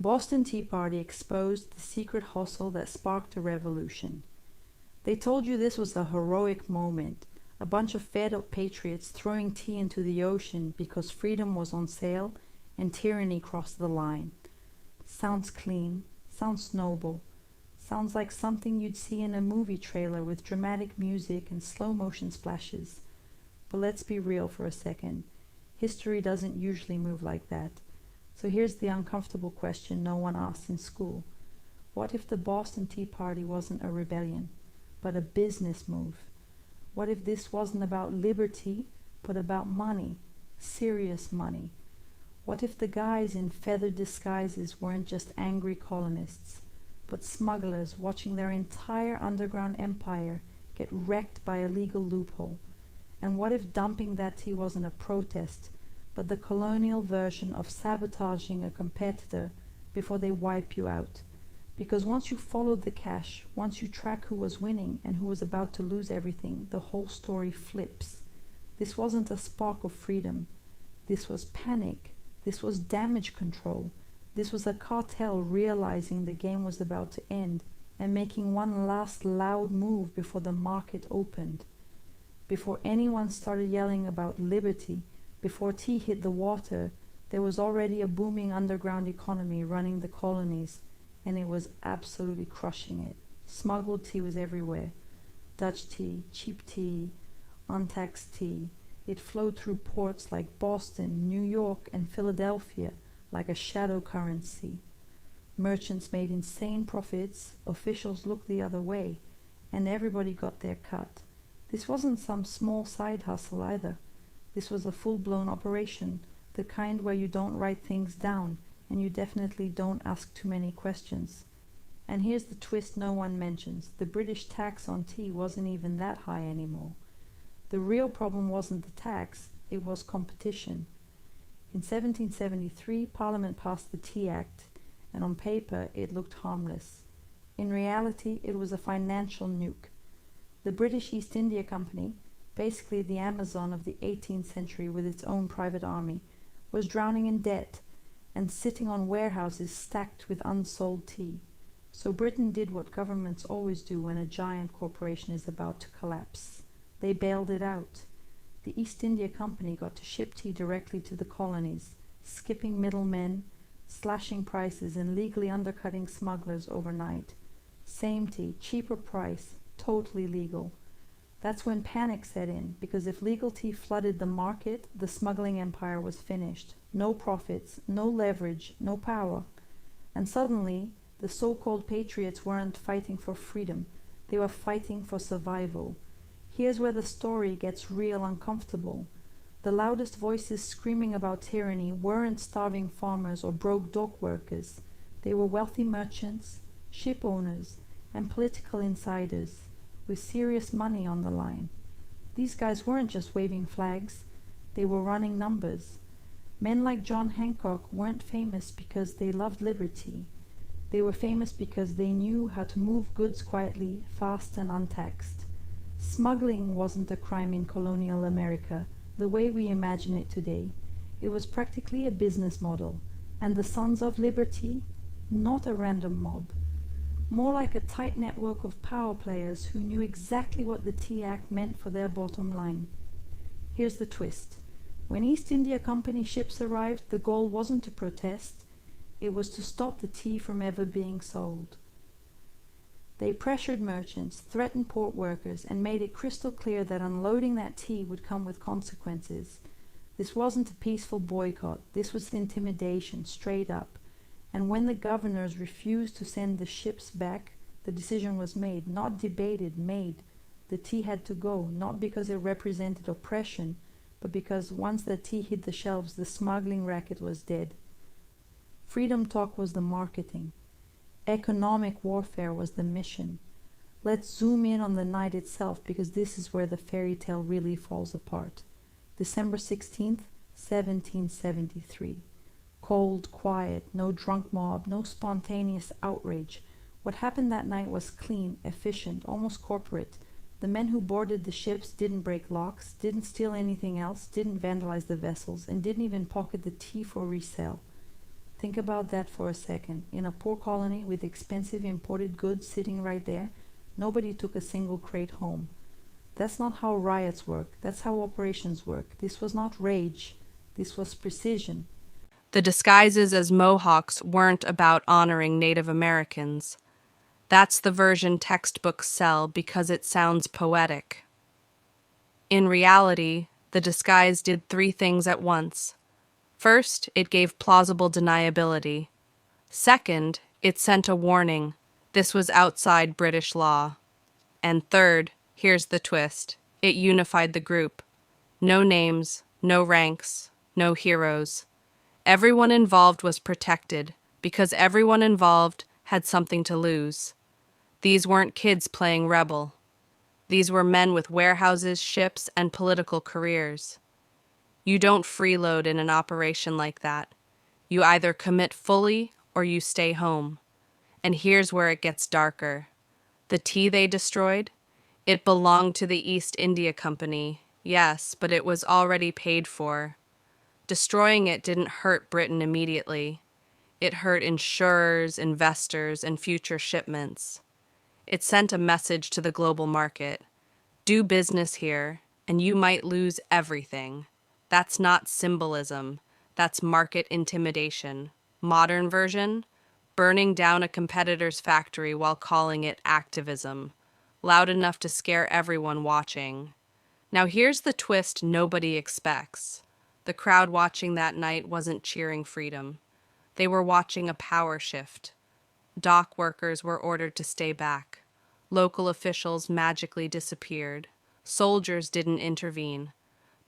Boston Tea Party exposed the secret hustle that sparked a revolution. They told you this was a heroic moment, a bunch of fed-up patriots throwing tea into the ocean because freedom was on sale and tyranny crossed the line. Sounds clean, sounds noble, sounds like something you'd see in a movie trailer with dramatic music and slow-motion splashes. But let's be real for a second. History doesn't usually move like that. So here's the uncomfortable question no one asks in school. What if the Boston Tea Party wasn't a rebellion, but a business move? What if this wasn't about liberty, but about money, serious money? What if the guys in feathered disguises weren't just angry colonists, but smugglers watching their entire underground empire get wrecked by a legal loophole? And what if dumping that tea wasn't a protest, but the colonial version of sabotaging a competitor before they wipe you out? Because once you followed the cash, once you track who was winning and who was about to lose everything, the whole story flips. This wasn't a spark of freedom. This was panic. This was damage control. This was a cartel realizing the game was about to end and making one last loud move before the market opened. Before anyone started yelling about liberty, before tea hit the water, there was already a booming underground economy running the colonies, and it was absolutely crushing it. Smuggled tea was everywhere. Dutch tea, cheap tea, untaxed tea. It flowed through ports like Boston, New York, and Philadelphia like a shadow currency. Merchants made insane profits, officials looked the other way, and everybody got their cut. This wasn't some small side hustle either. This was a full-blown operation, the kind where you don't write things down, and you definitely don't ask too many questions. And here's the twist no one mentions. The British tax on tea wasn't even that high anymore. The real problem wasn't the tax, it was competition. In 1773, Parliament passed the Tea Act, and on paper it looked harmless. In reality, it was a financial nuke. The British East India Company, basically the Amazon of the 18th century with its own private army, was drowning in debt and sitting on warehouses stacked with unsold tea. So Britain did what governments always do when a giant corporation is about to collapse. They bailed it out. The East India Company got to ship tea directly to the colonies, skipping middlemen, slashing prices and legally undercutting smugglers overnight. Same tea, cheaper price, totally legal. That's when panic set in, because if legal tea flooded the market, the smuggling empire was finished. No profits, no leverage, no power. And suddenly, the so-called patriots weren't fighting for freedom, they were fighting for survival. Here's where the story gets real uncomfortable. The loudest voices screaming about tyranny weren't starving farmers or broke dock workers. They were wealthy merchants, ship owners, and political insiders with serious money on the line. These guys weren't just waving flags, they were running numbers. Men like John Hancock weren't famous because they loved liberty. They were famous because they knew how to move goods quietly, fast, and untaxed. Smuggling wasn't a crime in colonial America, the way we imagine it today. It was practically a business model, and the Sons of Liberty, not a random mob. More like a tight network of power players who knew exactly what the Tea Act meant for their bottom line. Here's the twist. When East India Company ships arrived, the goal wasn't to protest, it was to stop the tea from ever being sold. They pressured merchants, threatened port workers, and made it crystal clear that unloading that tea would come with consequences. This wasn't a peaceful boycott, this was intimidation, straight up. And when the governors refused to send the ships back, the decision was made, not debated, made. The tea had to go, not because it represented oppression, but because once the tea hit the shelves, the smuggling racket was dead. Freedom talk was the marketing. Economic warfare was the mission. Let's zoom in on the night itself, because this is where the fairy tale really falls apart. December 16th, 1773. Cold, quiet, no drunk mob, no spontaneous outrage. What happened that night was clean, efficient, almost corporate. The men who boarded the ships didn't break locks, didn't steal anything else, didn't vandalize the vessels, and didn't even pocket the tea for resale. Think about that for a second. In a poor colony with expensive imported goods sitting right there, nobody took a single crate home. That's not how riots work. That's how operations work. This was not rage. This was precision. The disguises as Mohawks weren't about honoring Native Americans. That's the version textbooks sell because it sounds poetic. In reality, the disguise did three things at once. First, it gave plausible deniability. Second, it sent a warning. This was outside British law. And third, here's the twist. It unified the group. No names, no ranks, no heroes. Everyone involved was protected because everyone involved had something to lose. These weren't kids playing rebel. These were men with warehouses, ships, and political careers. You don't freeload in an operation like that. You either commit fully or you stay home. And here's where it gets darker. The tea they destroyed? It belonged to the East India Company, yes, but it was already paid for. Destroying it didn't hurt Britain immediately. It hurt insurers, investors, and future shipments. It sent a message to the global market. Do business here, and you might lose everything. That's not symbolism. That's market intimidation. Modern version? Burning down a competitor's factory while calling it activism. Loud enough to scare everyone watching. Now here's the twist nobody expects. The crowd watching that night wasn't cheering freedom. They were watching a power shift. Dock workers were ordered to stay back. Local officials magically disappeared. Soldiers didn't intervene.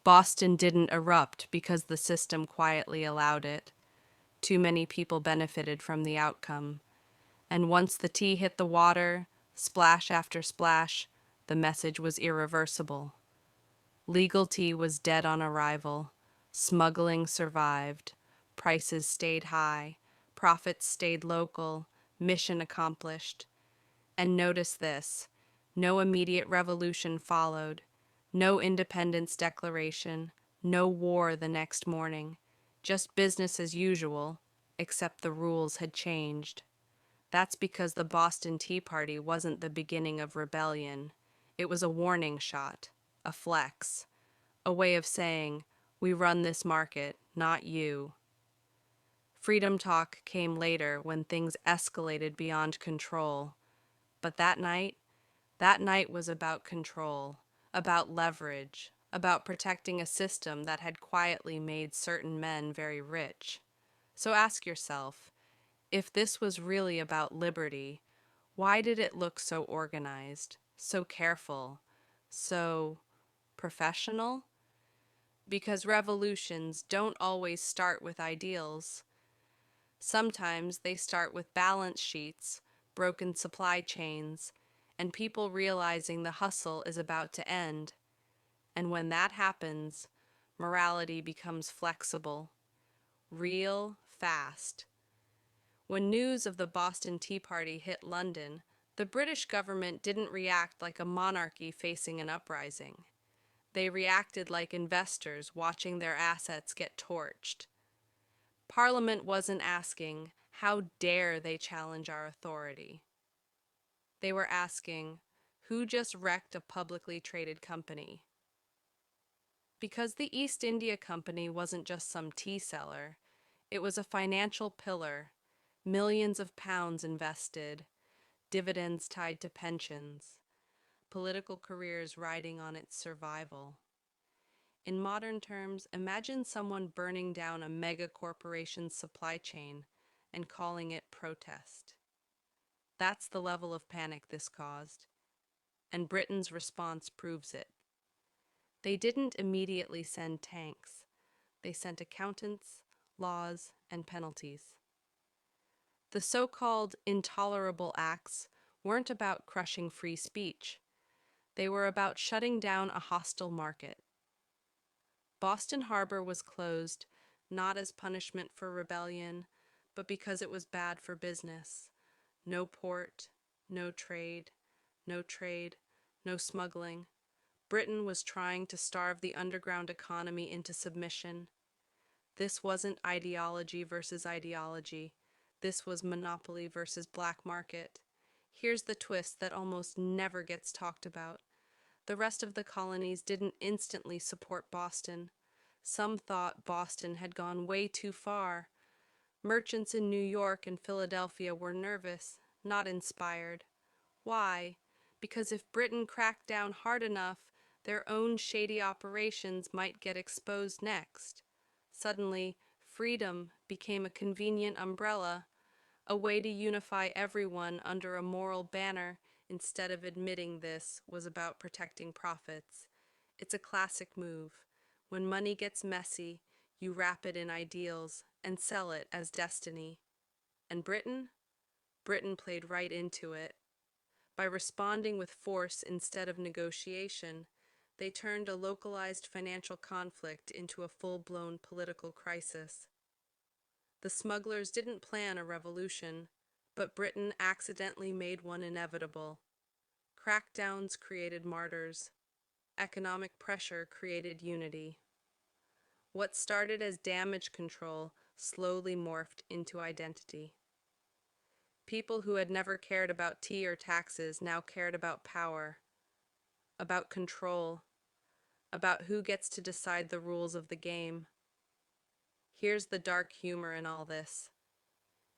Boston didn't erupt because the system quietly allowed it. Too many people benefited from the outcome. And once the tea hit the water, splash after splash, the message was irreversible. Legal tea was dead on arrival. Smuggling survived. Prices stayed high. Profits stayed local. Mission accomplished. And notice this, no immediate revolution followed, no independence declaration, no war the next morning, just business as usual, except the rules had changed. That's because the Boston Tea Party wasn't the beginning of rebellion. It was a warning shot, a flex, a way of saying, we run this market, not you. Freedom talk came later when things escalated beyond control. But that night was about control, about leverage, about protecting a system that had quietly made certain men very rich. So ask yourself, if this was really about liberty, why did it look so organized, so careful, so professional? Because revolutions don't always start with ideals. Sometimes they start with balance sheets, broken supply chains, and people realizing the hustle is about to end. And when that happens, morality becomes flexible, real, fast. When news of the Boston Tea Party hit London, the British government didn't react like a monarchy facing an uprising. They reacted like investors watching their assets get torched. Parliament wasn't asking, how dare they challenge our authority? They were asking, who just wrecked a publicly traded company? Because the East India Company wasn't just some tea seller, it was a financial pillar, millions of pounds invested, dividends tied to pensions, political careers riding on its survival. In modern terms, imagine someone burning down a mega corporation's supply chain and calling it protest. That's the level of panic this caused, and Britain's response proves it. They didn't immediately send tanks. They sent accountants, laws, and penalties. The so-called intolerable acts weren't about crushing free speech. They were about shutting down a hostile market. Boston Harbor was closed, not as punishment for rebellion, but because it was bad for business. No port, no trade, no smuggling. Britain was trying to starve the underground economy into submission. This wasn't ideology versus ideology. This was monopoly versus black market. Here's the twist that almost never gets talked about. The rest of the colonies didn't instantly support Boston. Some thought Boston had gone way too far. Merchants in New York and Philadelphia were nervous, not inspired. Why? Because if Britain cracked down hard enough, their own shady operations might get exposed next. Suddenly, freedom became a convenient umbrella, a way to unify everyone under a moral banner instead of admitting this was about protecting profits. It's a classic move. When money gets messy, you wrap it in ideals and sell it as destiny. And Britain? Britain played right into it. By responding with force instead of negotiation, they turned a localized financial conflict into a full-blown political crisis. The smugglers didn't plan a revolution, but Britain accidentally made one inevitable. Crackdowns created martyrs. Economic pressure created unity. What started as damage control slowly morphed into identity. People who had never cared about tea or taxes now cared about power, about control, about who gets to decide the rules of the game. Here's the dark humor in all this.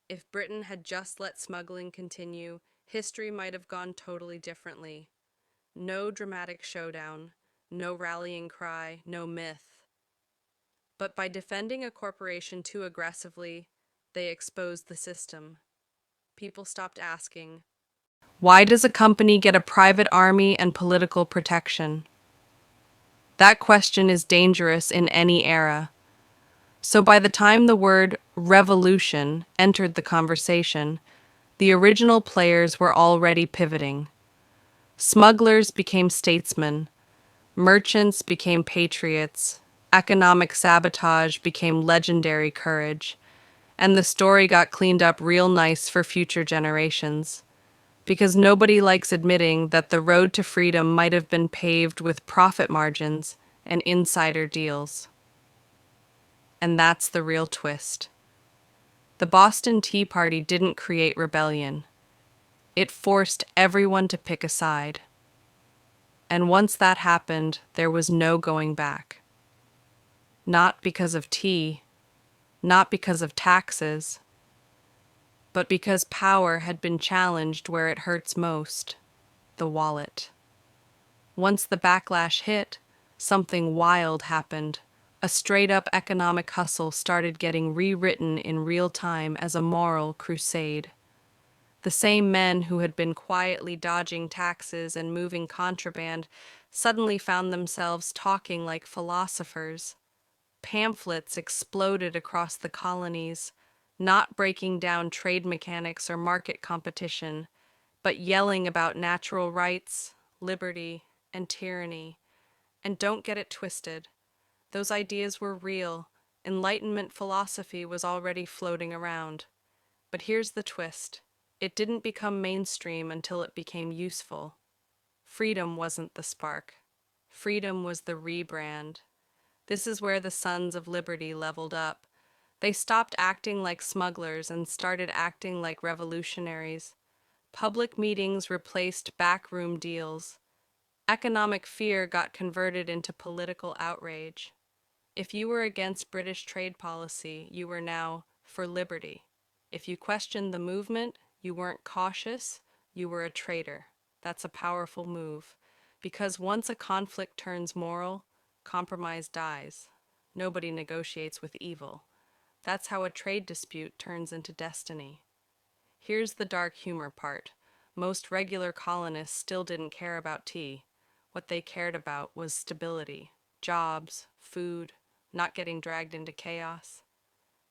If Britain had just let smuggling continue, history might have gone totally differently. No dramatic showdown, no rallying cry, no myth. But by defending a corporation too aggressively, they exposed the system. People stopped asking, why does a company get a private army and political protection? That question is dangerous in any era. So by the time the word revolution entered the conversation, the original players were already pivoting. Smugglers became statesmen, merchants became patriots, economic sabotage became legendary courage, and the story got cleaned up real nice for future generations. Because nobody likes admitting that the road to freedom might have been paved with profit margins and insider deals. And that's the real twist. The Boston Tea Party didn't create rebellion. It forced everyone to pick a side. And once that happened, there was no going back. Not because of tea, not because of taxes, but because power had been challenged where it hurts most, the wallet. Once the backlash hit, something wild happened. A straight-up economic hustle started getting rewritten in real time as a moral crusade. The same men who had been quietly dodging taxes and moving contraband suddenly found themselves talking like philosophers. Pamphlets exploded across the colonies, not breaking down trade mechanics or market competition, but yelling about natural rights, liberty, and tyranny. And don't get it twisted. Those ideas were real. Enlightenment philosophy was already floating around. But here's the twist. It didn't become mainstream until it became useful. Freedom wasn't the spark. Freedom was the rebrand. This is where the Sons of Liberty leveled up. They stopped acting like smugglers and started acting like revolutionaries. Public meetings replaced backroom deals. Economic fear got converted into political outrage. If you were against British trade policy, you were now for liberty. If you questioned the movement, you weren't cautious, you were a traitor. That's a powerful move. Because once a conflict turns moral, compromise dies. Nobody negotiates with evil. That's how a trade dispute turns into destiny. Here's the dark humor part. Most regular colonists still didn't care about tea. What they cared about was stability, jobs, food, not getting dragged into chaos.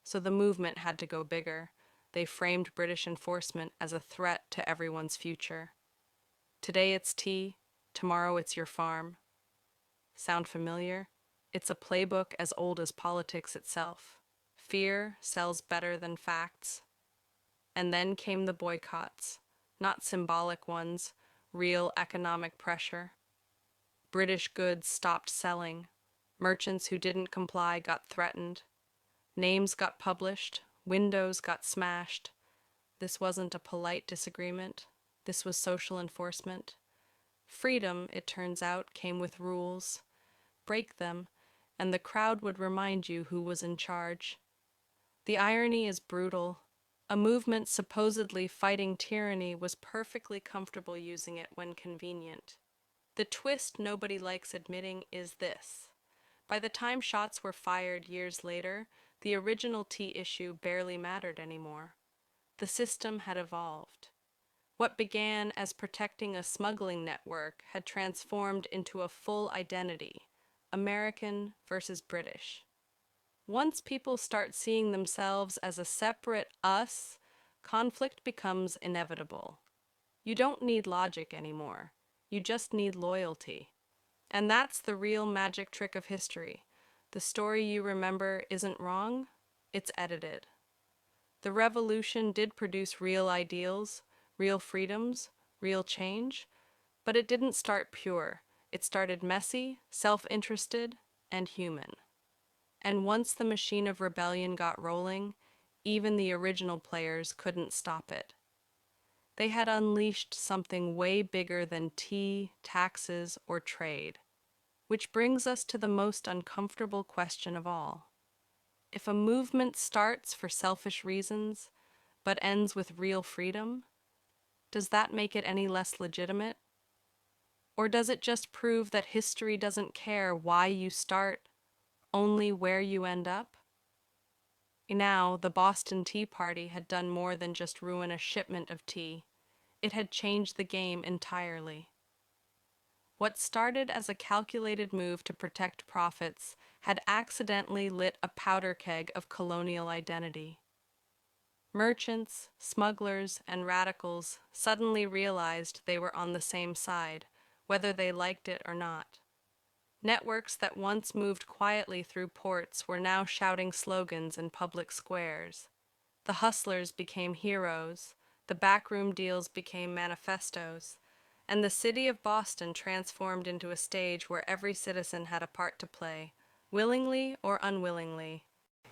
So the movement had to go bigger. They framed British enforcement as a threat to everyone's future. Today it's tea, tomorrow it's your farm. Sound familiar? It's a playbook as old as politics itself. Fear sells better than facts. And then came the boycotts, not symbolic ones, real economic pressure. British goods stopped selling. Merchants who didn't comply got threatened. Names got published, windows got smashed. This wasn't a polite disagreement. This was social enforcement. Freedom, it turns out, came with rules. Break them, and the crowd would remind you who was in charge. The irony is brutal. A movement supposedly fighting tyranny was perfectly comfortable using it when convenient. The twist nobody likes admitting is this. By the time shots were fired years later, the original tea issue barely mattered anymore. The system had evolved. What began as protecting a smuggling network had transformed into a full identity, American versus British. Once people start seeing themselves as a separate us, conflict becomes inevitable. You don't need logic anymore. You just need loyalty. And that's the real magic trick of history. The story you remember isn't wrong, it's edited. The revolution did produce real ideals, real freedoms, real change, but it didn't start pure. It started messy, self-interested, and human. And once the machine of rebellion got rolling, even the original players couldn't stop it. They had unleashed something way bigger than tea, taxes, or trade. Which brings us to the most uncomfortable question of all. If a movement starts for selfish reasons, but ends with real freedom, does that make it any less legitimate? Or does it just prove that history doesn't care why you start, only where you end up? Now, the Boston Tea Party had done more than just ruin a shipment of tea. It had changed the game entirely. What started as a calculated move to protect profits had accidentally lit a powder keg of colonial identity. Merchants, smugglers, and radicals suddenly realized they were on the same side, whether they liked it or not. Networks that once moved quietly through ports were now shouting slogans in public squares. The hustlers became heroes, the backroom deals became manifestos, and the city of Boston transformed into a stage where every citizen had a part to play, willingly or unwillingly.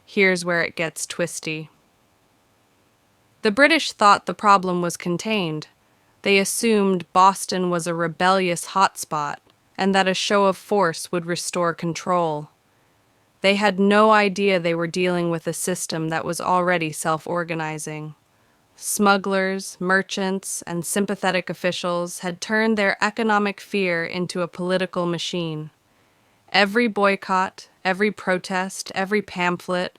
Here's where it gets twisty. The British thought the problem was contained. They assumed Boston was a rebellious hotspot and that a show of force would restore control. They had no idea they were dealing with a system that was already self-organizing. Smugglers, merchants, and sympathetic officials had turned their economic fear into a political machine. Every boycott, every protest, every pamphlet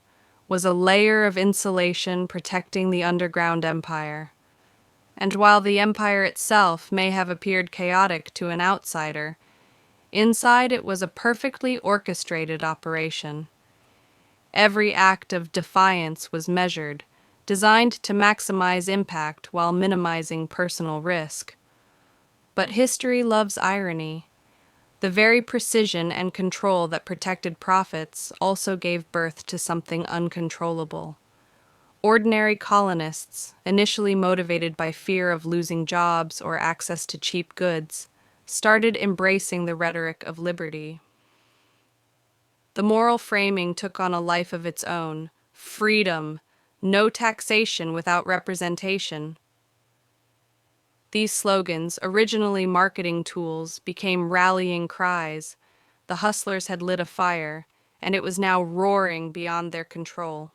was a layer of insulation protecting the underground empire. And while the empire itself may have appeared chaotic to an outsider, inside it was a perfectly orchestrated operation. Every act of defiance was measured, designed to maximize impact while minimizing personal risk. But history loves irony. The very precision and control that protected profits also gave birth to something uncontrollable. Ordinary colonists, initially motivated by fear of losing jobs or access to cheap goods, started embracing the rhetoric of liberty. The moral framing took on a life of its own. Freedom, no taxation without representation. These slogans, originally marketing tools, became rallying cries. The hustlers had lit a fire, and it was now roaring beyond their control.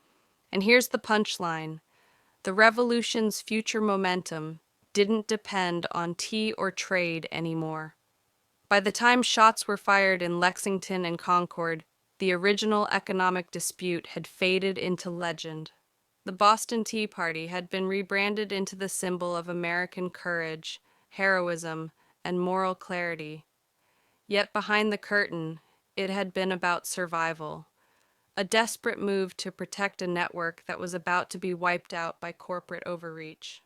And here's the punchline. The revolution's future momentum didn't depend on tea or trade anymore. By the time shots were fired in Lexington and Concord, the original economic dispute had faded into legend. The Boston Tea Party had been rebranded into the symbol of American courage, heroism, and moral clarity. Yet behind the curtain, it had been about survival, a desperate move to protect a network that was about to be wiped out by corporate overreach.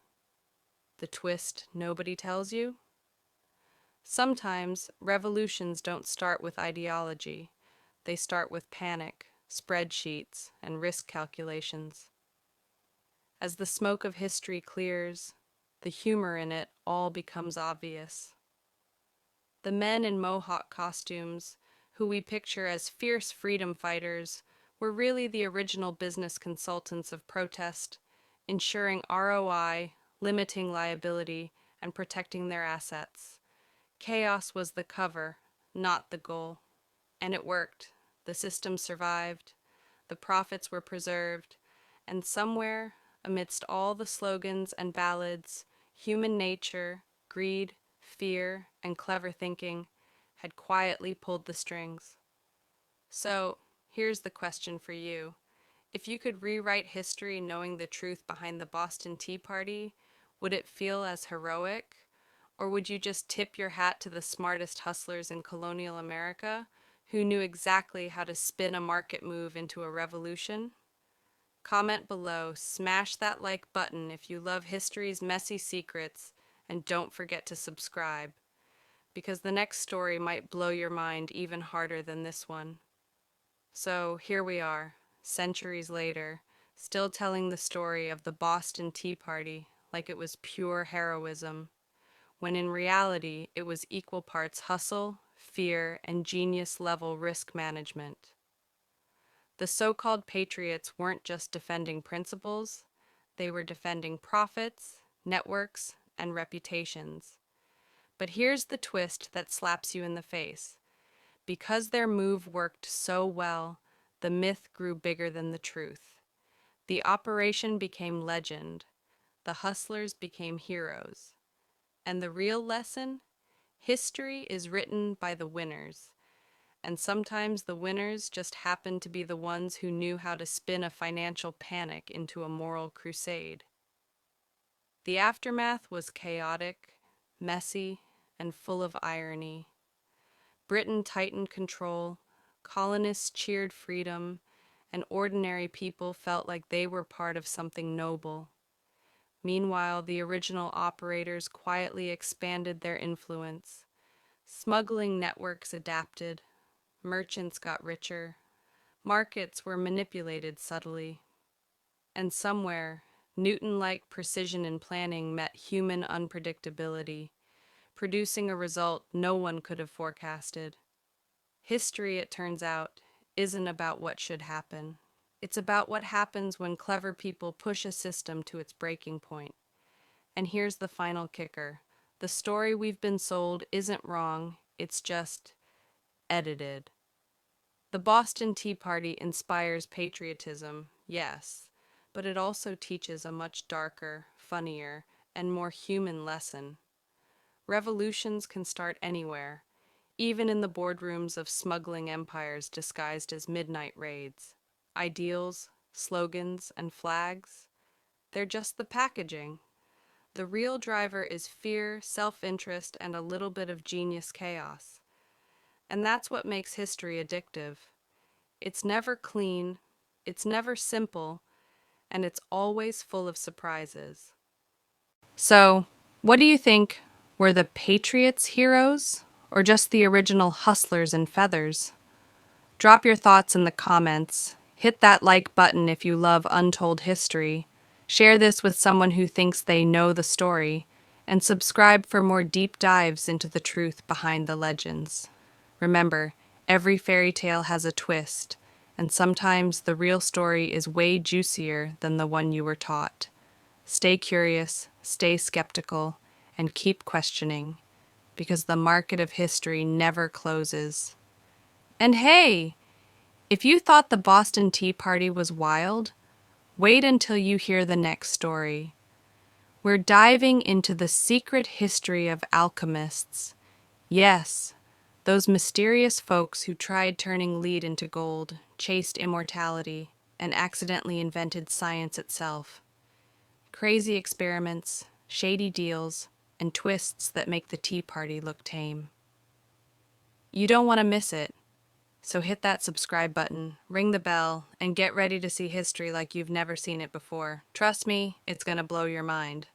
The twist nobody tells you? Sometimes revolutions don't start with ideology. They start with panic, spreadsheets, and risk calculations. As the smoke of history clears, the humor in it all becomes obvious. The men in Mohawk costumes, who we picture as fierce freedom fighters, were really the original business consultants of protest, ensuring ROI, limiting liability, and protecting their assets. Chaos was the cover, not the goal. And it worked. The system survived, the profits were preserved, and somewhere, amidst all the slogans and ballads, human nature, greed, fear, and clever thinking had quietly pulled the strings. So, here's the question for you. If you could rewrite history knowing the truth behind the Boston Tea Party, would it feel as heroic? Or would you just tip your hat to the smartest hustlers in colonial America who knew exactly how to spin a market move into a revolution? Comment below, smash that like button if you love history's messy secrets, and don't forget to subscribe, because the next story might blow your mind even harder than this one. So here we are, centuries later, still telling the story of the Boston Tea Party like it was pure heroism, when in reality it was equal parts hustle, fear, and genius-level risk management. The so-called patriots weren't just defending principles, they were defending profits, networks, and reputations. But here's the twist that slaps you in the face. Because their move worked so well, the myth grew bigger than the truth. The operation became legend. The hustlers became heroes. And the real lesson? History is written by the winners. And sometimes the winners just happen to be the ones who knew how to spin a financial panic into a moral crusade. The aftermath was chaotic, messy, and full of irony. Britain tightened control, colonists cheered freedom, and ordinary people felt like they were part of something noble. Meanwhile, the original operators quietly expanded their influence. Smuggling networks adapted, merchants got richer, markets were manipulated subtly, and somewhere, Newton-like precision in planning met human unpredictability, producing a result no one could have forecasted. History, it turns out, isn't about what should happen. It's about what happens when clever people push a system to its breaking point. And here's the final kicker. The story we've been sold isn't wrong, it's just edited. The Boston Tea Party inspires patriotism, yes, but it also teaches a much darker, funnier, and more human lesson. Revolutions can start anywhere, even in the boardrooms of smuggling empires disguised as midnight raids. Ideals, slogans, and flags, they're just the packaging. The real driver is fear, self-interest, and a little bit of genius chaos. And that's what makes history addictive. It's never clean, it's never simple, and it's always full of surprises. So, what do you think? Were the Patriots heroes, or just the original hustlers in feathers? Drop your thoughts in the comments. Hit that like button if you love untold history. Share this with someone who thinks they know the story, and subscribe for more deep dives into the truth behind the legends. Remember, every fairy tale has a twist, and sometimes the real story is way juicier than the one you were taught. Stay curious, stay skeptical, and keep questioning, because the market of history never closes. And hey, if you thought the Boston Tea Party was wild, wait until you hear the next story. We're diving into the secret history of alchemists. Yes, those mysterious folks who tried turning lead into gold, chased immortality, and accidentally invented science itself. Crazy experiments, shady deals, and twists that make the Tea Party look tame. You don't want to miss it. So hit that subscribe button, ring the bell, and get ready to see history like you've never seen it before. Trust me, it's gonna blow your mind.